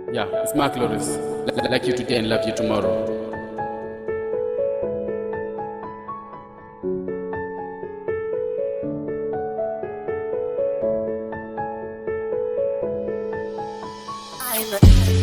Yeah, it's Mark Loris. Like you today and love you tomorrow.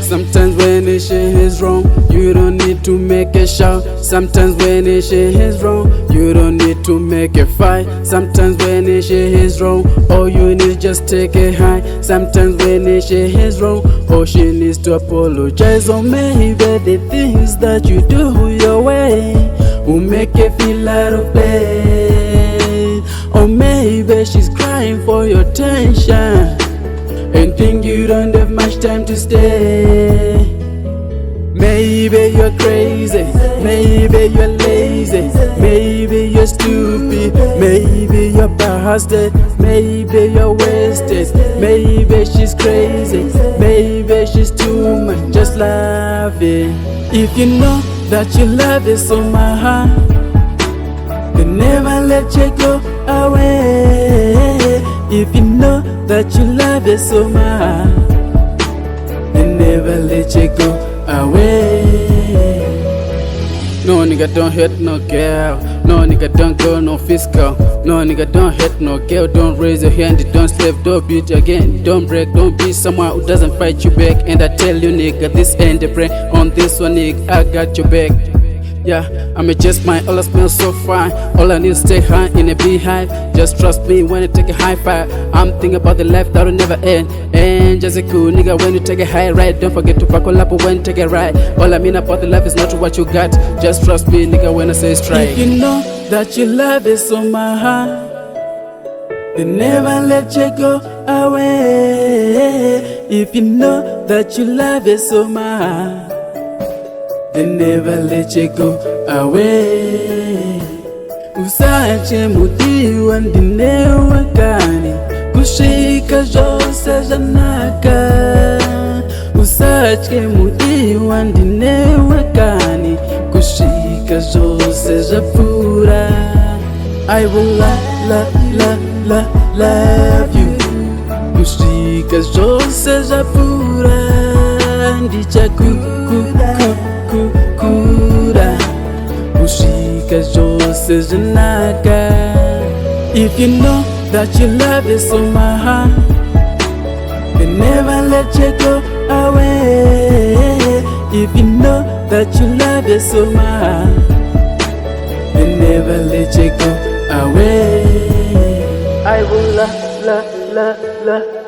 Sometimes when the shit is wrong, you don't need to make a shout. Sometimes when the shit is wrong, you don't need to make a fight. Sometimes when the shit is wrong, all you need is just take a high. Sometimes when the shit is wrong, all she needs to apologize. Or maybe the things that you do your way will make you feel out of place. Or maybe she's crying for your attention and think you don't have much time to stay. Maybe you're crazy, maybe you're lazy, maybe you're stupid, maybe you're bastard, maybe you're wasted, maybe she's crazy, maybe she's too much, just love it. If you know that you love it so much, then never let you go away. If you know that you love it so much, then never let you go away. No nigga don't hurt no girl, no nigga don't go no fiscal, no nigga don't hurt no girl. Don't raise your hand, don't slave, don't beat again, don't break, don't be someone who doesn't fight you back. And I tell you nigga, this ain't the brain on this one nigga, I got your back. Yeah, I'm just mine, all I smell so fine. All I need is stay high in a beehive. Just trust me when you take a high five. I'm thinking about the life that'll never end. And just a cool nigga when you take a high ride. Don't forget to buckle up when you take a ride. All I mean about the life is not what you got. Just trust me nigga when I say it's try. If you know that you love it so much, then never let you go away. If you know that you love it so much, then never let you go away. Usache mudiwa ndinewa kani, kushika jose janaka. Usache mudiwa ndinewa kani, kushika jose japura. I will love you. Kushika jose japura. Ndicha kura kushika jose janaka. If you know that you love it so much, then never let you go away. If you know that you love it so much, then never let you go away. I will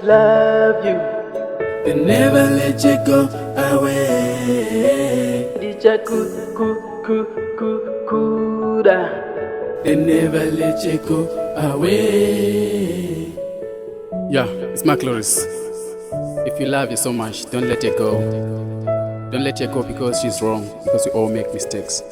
love you, then never let you go away. Dicha kura, then never let you go away. Yeah, it's Mark Loris. If you love her so much, don't let her go. Don't let her go because she's wrong, because we all make mistakes.